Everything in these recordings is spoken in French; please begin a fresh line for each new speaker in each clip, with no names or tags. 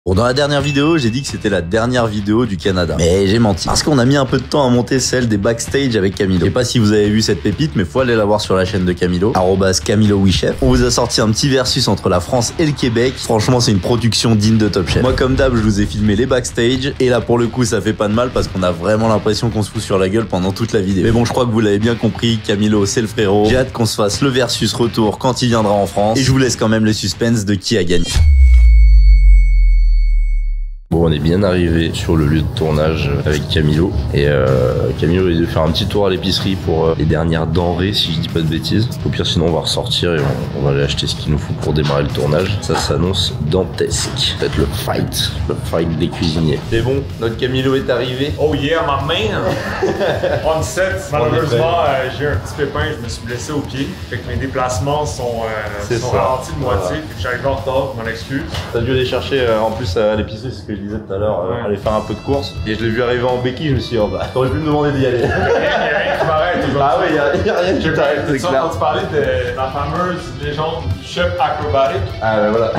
Bon, dans la dernière vidéo, j'ai dit que c'était la dernière vidéo du Canada. Mais j'ai menti. Parce qu'on a mis un peu de temps à monter celle des backstage avec Camilo. Je sais pas si vous avez vu cette pépite, mais faut aller la voir sur la chaîne de Camilo. @CamiloWeChef. On vous a sorti un petit versus entre la France et le Québec. Franchement, c'est une production digne de Top Chef. Moi, comme d'hab, je vous ai filmé les backstage. Et là, pour le coup, ça fait pas de mal parce qu'on a vraiment l'impression qu'on se fout sur la gueule pendant toute la vidéo. Mais bon, je crois que vous l'avez bien compris. Camilo, c'est le frérot. J'ai hâte qu'on se fasse le versus retour quand il viendra en France. Et je vous laisse quand même le suspense de qui a gagné.
Bon, on est bien arrivé sur le lieu de tournage avec Camilo et Camilo est de faire un petit tour à l'épicerie pour les dernières denrées, si je dis pas de bêtises. Au pire, sinon on va ressortir et on va aller acheter ce qu'il nous faut pour démarrer le tournage. Ça s'annonce dantesque. Peut-être le fight des cuisiniers. C'est bon, notre Camilo est arrivé.
Oh yeah, my man! On set, malheureusement, j'ai un petit pépin, je me suis blessé au pied. Fait que mes déplacements sont ralentis de moitié. Fait que j'arrive en retard, je m'en excuse.
T'as dû aller chercher en plus à l'épicerie, c'est ce que je disais tout à l'heure, aller faire un peu de course. Et je l'ai vu arriver en béquille, je me suis dit, oh bah, t'aurais pu me demander d'y aller.
Il y a rien qui m'arrête aujourd'hui.
Ah ouais, y a rien qui t'arrête, c'est clair.
Tu parlais de la fameuse légende du chef acrobatique.
Ah ouais, voilà.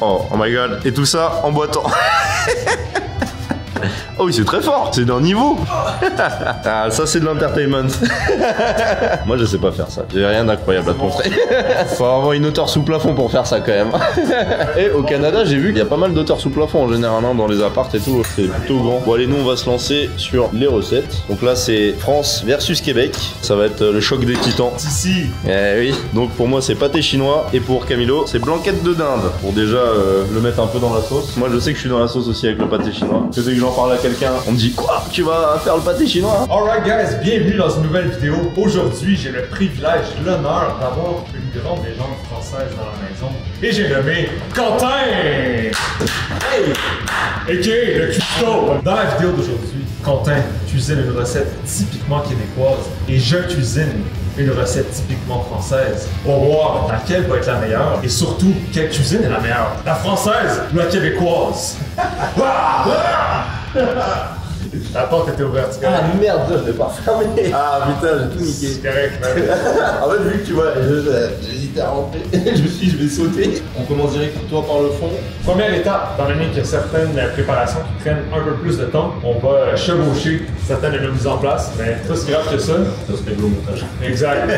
Oh my god. Et tout ça en boitant. Oh oui, c'est très fort, c'est d'un niveau. Ah, ça c'est de l'entertainment. Moi je sais pas faire ça, j'ai rien d'incroyable à te montrer. Faut avoir une hauteur sous plafond pour faire ça quand même. Et au Canada, j'ai vu qu'il y a pas mal d'auteurs sous plafond en général, hein, dans les apparts et tout, c'est plutôt grand. Bon allez, nous on va se lancer sur les recettes. Donc là c'est France versus Québec, ça va être le choc des titans.
Ici.
Eh oui, donc pour moi c'est pâté chinois et pour Camilo c'est blanquette de dinde. Pour déjà le mettre un peu dans la sauce. Moi je sais que je suis dans la sauce aussi avec le pâté chinois. Parce que dès que j'en parle à quelqu'un, on me dit quoi? Tu vas faire le pâté chinois?
Alright guys, bienvenue dans une nouvelle vidéo. Aujourd'hui, j'ai le privilège, l'honneur d'avoir une grande légende française dans la maison. Et j'ai nommé Quentin! Hey! A.K.A. le cuistot! Dans la vidéo d'aujourd'hui, Quentin cuisine une recette typiquement québécoise et je cuisine une recette typiquement française. On va voir laquelle va être la meilleure et surtout, quelle cuisine est la meilleure? La française ou la québécoise? La porte était ouverte.
Ah merde, je l'ai pas fermé. Ah putain, j'ai tout niqué.
C'est correct,
En fait, vu que tu vois, j'hésitais à rentrer, je me suis dit, je vais sauter. On commence directement par le fond.
Première étape, étant donné qu'il y a certaines préparations qui prennent un peu plus de temps, on va chevaucher certaines de nos mises en place, mais pas si grave que ça.
Ça se règle au montage.
Exact.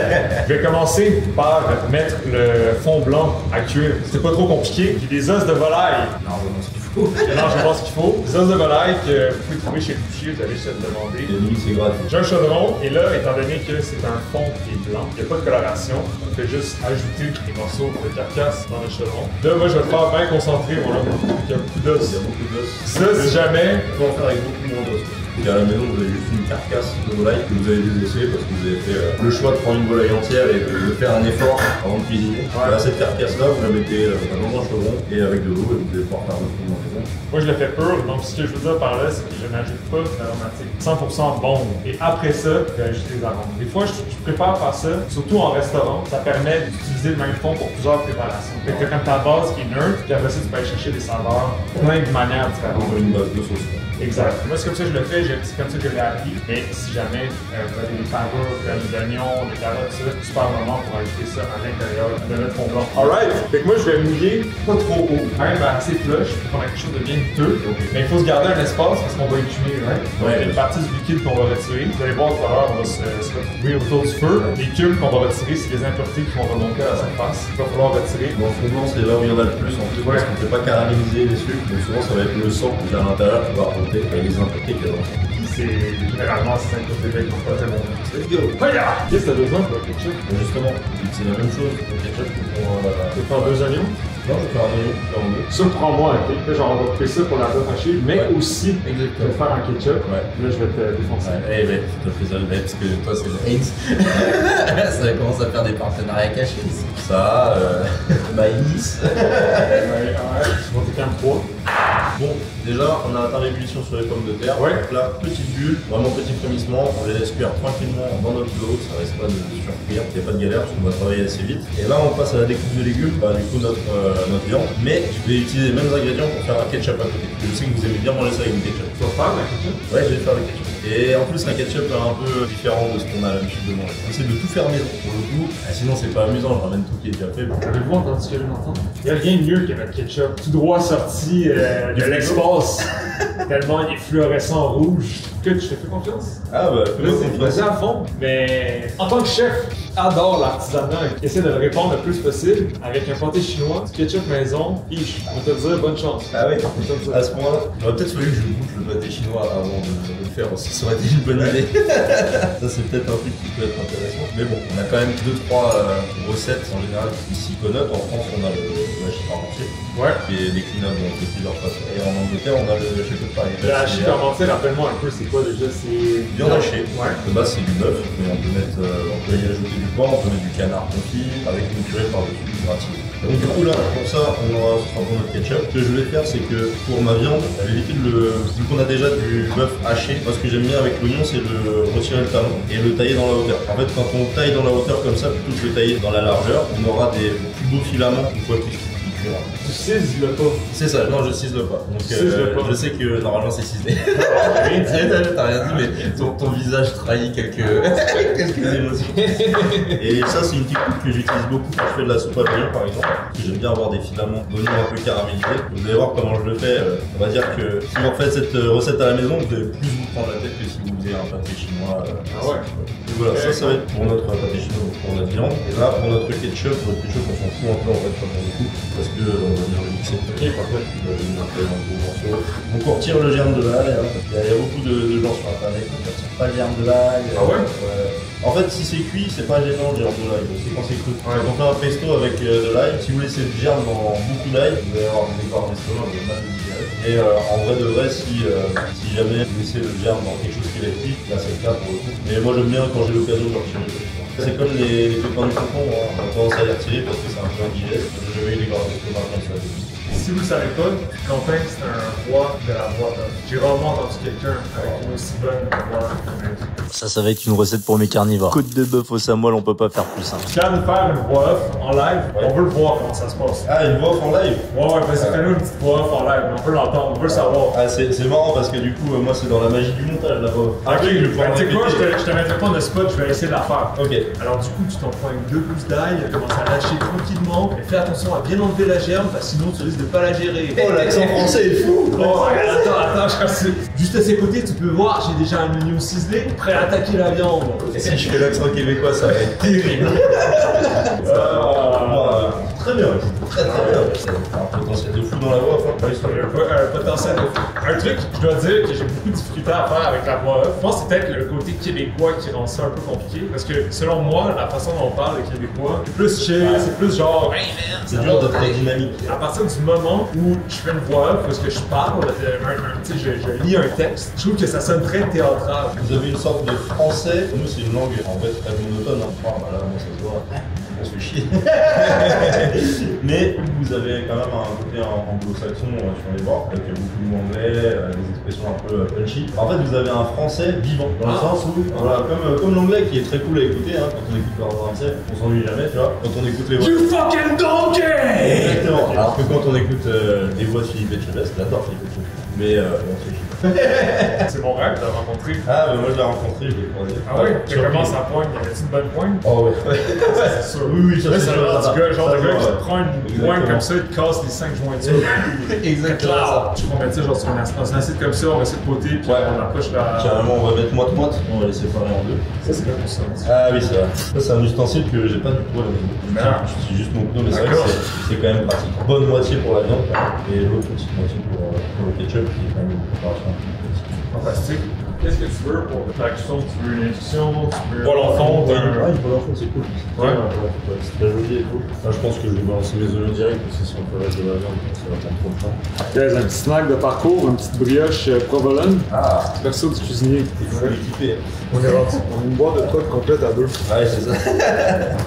Je vais commencer par mettre le fond blanc à cuire. C'est pas trop compliqué. J'ai des os de volaille.
Non, ce qu'il faut.
Non, je pense qu'il faut. Des os de volaille que vous pouvez trouver chez le boucher, vous allez se le demander.
Et limite, c'est gratuit.
J'ai un chaudron et là, étant donné que c'est un fond qui est blanc, il n'y a pas de coloration, on fait juste ajouter des morceaux de carcasse dans le chaudron. Là, moi, je vais le faire bien concentré, voilà. Il y a beaucoup d'os.
Il y a beaucoup d'os.
Ça, si jamais.
On peut en faire avec beaucoup moins d'os. Et à la maison, vous avez juste une carcasse de volaille que vous avez désossée parce que vous avez fait le choix de prendre une volaille entière et de faire un effort avant de cuisiner. Ouais. Là, cette carcasse-là, vous la mettez dans un chaudron et avec de l'eau et vous allez pouvoir faire votre maison.
Moi, je le fais pur, donc ce que je veux dire par là, c'est que je n'ajoute pas d'aromatique. 100% bon. Et après ça, je vais ajouter des arômes. Des fois, je préfère faire ça, surtout en restaurant. Ça permet d'utiliser le même fond pour plusieurs préparations. Fait que t'as comme ta base qui est neutre, puis après ça, tu peux aller chercher des saveurs plein de manières différentes.
Une base de sauce.
Exact. Moi, c'est comme ça que je le fais, c'est comme ça que je l'ai appris. Mais si jamais vous avez des parures, des oignons, des carottes, ça, super moment pour ajouter ça à l'intérieur de notre fond blanc. Alright! Fait que moi, je vais mouiller pas trop haut, même assez flush pour qu'on ait quelque chose de bien juteux. Okay. Mais il faut se garder un espace parce qu'on va y cuire, hein? Donc, il y a une partie du liquide qu'on va retirer. Vous allez voir tout à l'heure, on va se retrouver autour du feu. Les cubes qu'on va retirer, c'est les impuretés qui vont remonter à la surface. Il va falloir retirer.
Bon, fond blanc, c'est là où il y en a le plus en plus. Ouais. Parce qu'on ne peut pas caraméliser les sucres. Donc souvent, ça va être le sang qui est à l'intérieur qui va remonter. Et les impuretés qu'il y a dans le sang.
C'est généralement 5 impuretés qui n'ont pas tellement.
Let's go!
Qu'est-ce que t'as besoin pour le ketchup?
Justement, c'est la même chose pour le ketchup que pour
tu veux faire 2 oignons?
Non, je vais faire un oignon, je vais faire en deux.
Surprends-moi, ok? Là, genre, on va couper ça pour la pâte hachée, mais aussi,
exactement.
Je vais faire un ketchup. Ouais. Là, je vais te défoncer.
Ouais, eh ben, je te fais ça le parce que toi, c'est le Heinz. Ça commence à faire des partenariats cachés ici. Ça, maïs.
Ouais. Je vais faire 3.
Bon, déjà, on a atteint l'ébullition sur les pommes de terre.
Ouais.
Donc là, petite bulle, vraiment petit frémissement. On les laisse cuire tranquillement dans notre eau. Ça risque pas de surcuire. Il n'y a pas de galère parce qu'on va travailler assez vite. Et là, on passe à la découpe de légumes. Bah, du coup, notre viande. Mais je vais utiliser les mêmes ingrédients pour faire un ketchup à côté. Je sais que vous aimez bien manger ça avec du ketchup.
Tu vas faire un ketchup?
Ouais, je vais faire le ketchup. Et en plus, un ketchup un peu différent de ce qu'on a l'habitude de manger. J'essaie de tout faire maison pour le coup. Sinon, c'est pas amusant, je ramène tout qui est déjà fait.
Avez-vous entendu ce que je viens d'entendre? Il n'y a rien de mieux que notre ketchup. Tout droit sorti de l'espace. Tellement il est fluorescent rouge. Que tu te fais confiance?
Ah bah,
Vas-y à fond. Mais en tant que chef, adore l'artisanat. Essaie de le répondre le plus possible avec un pâté chinois, du ketchup maison. Ish, on va te dire bonne chance.
Ah oui, à ce point-là, il aurait peut-être fallu que je goûte le pâté chinois avant de le faire aussi. Ça aurait été une bonne idée. Ça, c'est peut-être un truc qui peut être intéressant. Mais bon, on a quand même 2-3 recettes en général qui s'y connaissent. En France, on a le hachis parmentier, qui est déclinable de plusieurs façons. Et en Angleterre, on a le shepherd pie.
Le hachis parmentier, rappelle-moi un peu, c'est quoi déjà? C'est
viande hachée.
Ouais.
De base, c'est du bœuf, mais on peut y ajouter du porc, on peut mettre du canard confit avec une purée par-dessus, du gratiné. Donc du coup là, pour ça, ce sera pour notre ketchup. Ce que je vais faire, c'est que pour ma viande, je vais éviter vu qu'on a déjà du bœuf haché, moi ce que j'aime bien avec l'oignon, c'est de retirer le talon et le tailler dans la hauteur. En fait, quand on taille dans la hauteur comme ça, plutôt que de le tailler dans la largeur, on aura des plus beaux filaments une fois qu'ils sont cuits.
Tu cises le pas.
C'est ça, non, je cisele pas. Donc je sais que normalement c'est ciselé. T'as rien dit, mais ton visage trahit quelques émotions. Et ça, c'est une technique que j'utilise beaucoup quand je fais de la soupe à l'oignon, par exemple. Parce que j'aime bien avoir des filaments d'oignon un peu caramélisés. Vous allez voir comment je le fais. On va dire que si vous refaites cette recette à la maison, vous allez plus vous prendre la tête que si vous faisiez un pâté chinois.
Ah ouais.
Donc voilà, ça va être pour notre pâté chinois, pour notre viande. Et là, pour notre ketchup, on s'en fout un peu en fait, comme on le coupe, parce que on va venir le mixer.
Ok, parfait.
On va venir un peu en gros morceaux. Donc on retire le germe de l'ail. Hein. Il y a beaucoup de gens sur internet qui ne retirent pas le germe de l'ail.
Ah ouais?
En fait, si c'est cuit, c'est pas gênant le germe de l'ail. C'est quand c'est cru. Quand on fait un pesto avec de l'ail, si vous laissez le germe dans beaucoup d'ail, vous allez avoir des décors d'estomac, vous allez mal le digérer. Et en vrai de vrai, si jamais vous laissez le germe dans quelque chose qui est actif, là c'est le cas pour le coup. Mais moi j'aime bien quand j'ai l'occasion de le retirer. C'est comme les pépins du concombre, hein. On a tendance à les retirer parce que c'est un peu indigeste. J'ai jamais eu des corps d'estomac comme ça.
Si vous ne le savez pas, Quentin, c'est un roi de la voix off. J'ai rarement entendu quelqu'un avec une aussi bonne voix que
Ça va être une recette pour mes carnivores. Côte de bœuf au samoil, on peut pas faire plus simple.
Tu viens de faire une voix off en live, on veut le voir comment ça se passe.
Ah, une voix off en live?
Ouais, vas-y, fais-nous une petite voix off en live, on veut l'entendre, on veut le savoir.
Ah, c'est marrant parce que du coup, moi c'est dans la magie du montage la voix off.
Ok,
je vais pouvoir
tu sais quoi,
répéter.
je te mettrai pas de spot, je vais essayer de la faire.
Ok.
Alors du coup, tu t'en prends une 2 gousses d'ail, commence à lâcher tranquillement, et fais attention à bien enlever la germe, parce que sinon tu risques de pas la gérer.
Oh, l'accent français est fou!
Oh, attends, je casse. Juste à ses côtés, tu peux voir, j'ai déjà un oignon ciselé, prêt à attaquer la viande.
Si je fais l'accent québécois, ça va être terrible. Très bien, très bien. C'est un potentiel de fou dans la voix.
Un potentiel de fou. Un truc, je dois dire que j'ai beaucoup de difficultés à faire avec la voix off. Je pense que c'est peut-être le côté québécois qui rend ça un peu compliqué. Parce que selon moi, la façon dont on parle le québécois, c'est plus chill, c'est plus genre.
C'est dur d'être très dynamique.
À partir du moment où je fais une voix off, parce que je parle, je lis un texte, je trouve que ça sonne très théâtral.
Vous avez une sorte de français. Nous, c'est une langue en fait très monotone. Hein. Oh, bah là, moi, ça se voit. On se fait chier. Mais vous avez quand même un côté anglo-saxon sur les bords, avec beaucoup de mots anglais, des expressions un peu punchy. En fait, vous avez un français vivant, dans le sens où, voilà, comme l'anglais qui est très cool à écouter, hein, quand on écoute leur français, on s'ennuie jamais, tu vois. Quand on écoute les voix.
You fucking donkey!
Exactement. Alors que quand on écoute les voix de Philippe Etchebest, j'adore Philippe Etchebest. Mais on se fait chier.
C'est mon rêve de la rencontrer.
Ah, mais moi je l'ai rencontré, je l'ai croisé.
Ah ouais? Tu commences à poigne, y avait-tu une bonne poigne?
Oh ouais.
C'est sûr.
Oui, ça
Là,
c'est
c'est le genre de gars qui te prend une poigne comme ça, il te casse les 5 jointures.
Exactement.
Je vais mettre ça genre sur un acide comme ça, on met ça de côté, puis on approche la.
Carrément, on va mettre moite-moite, on va les séparer en deux.
Ça, c'est bien pour ça.
Ah oui, c'est vrai. Ça, c'est un ustensile que j'ai pas du tout à la maison. C'est juste mon couteau, mais c'est vrai que c'est quand même pratique. Bonne moitié pour la viande, et l'autre petite moitié pour le ketchup, qui est quand même une préparation un peu pratique.
Fantastique. Qu'est-ce que tu veux pour ta cuisson? Tu veux une infusion? Tu veux. Pas l'enfant?
Ah, une bonne enfant, c'est cool.
Ouais.
C'est très joli et cool. Là, je pense que je vais balancer mes oignons direct, parce que si on peut reste de la viande, ça va prendre trop de temps.
Guys, un petit snack de parcours, une petite brioche provolone.
Ah,
Perso du cuisinier.
il faut l'équiper.
On est rendu. On a une boîte de trucs complète à deux.
Ouais, c'est ça.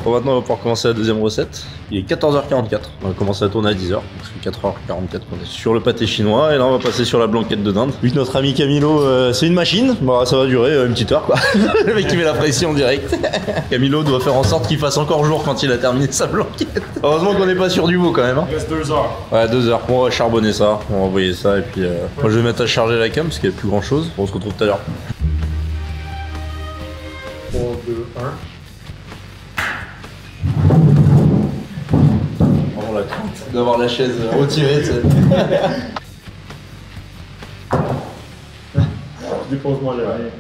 Bon, maintenant, on va pouvoir commencer la deuxième recette. Il est 14h44. On va commencer à tourner à 10h. Parce que 4h44 qu'on est sur le pâté chinois. Et là, on va passer sur la blanquette de dinde. Vu que notre ami Camilo, c'est une machine, bah, ça va durer une petite heure, quoi. Le mec qui met la pression direct. Camilo doit faire en sorte qu'il fasse encore jour quand il a terminé sa blanquette. Heureusement qu'on n'est pas sur du veau quand même. Hein.
Il reste 2 heures.
Ouais, 2 heures. Bon, on va charbonner ça. On va envoyer ça. Et puis, moi, je vais mettre à charger la cam parce qu'il n'y a plus grand chose. On se retrouve tout à l'heure.
d'avoir la chaise retirée, tu sais.
Dépose-moi le rien.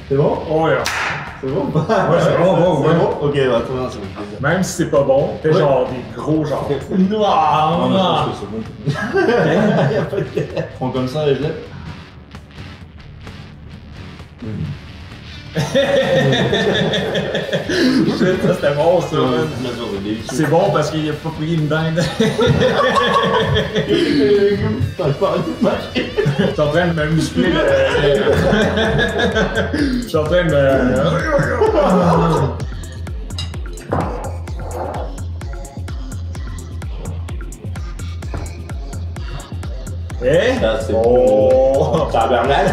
C'est bon?
Oh yeah.
C'est bon?
Ouais, c'est bon, bon,
C'est
ouais.
bon? Ok, bah, attends, ça me fait plaisir.
Même si c'est pas bon, fais genre des gros genre.
Non, mais je
Noir.
pense que c'est bon. Y'a pas de galère. Prends comme ça et je lève.
Shit, ça c'était bon ça, man. C'est bon parce qu'il a pas pris une dinde. Je suis en train de me muscler. Je suis en train de me. Eh?
Ça, c'est
Oh!
Tabernacle.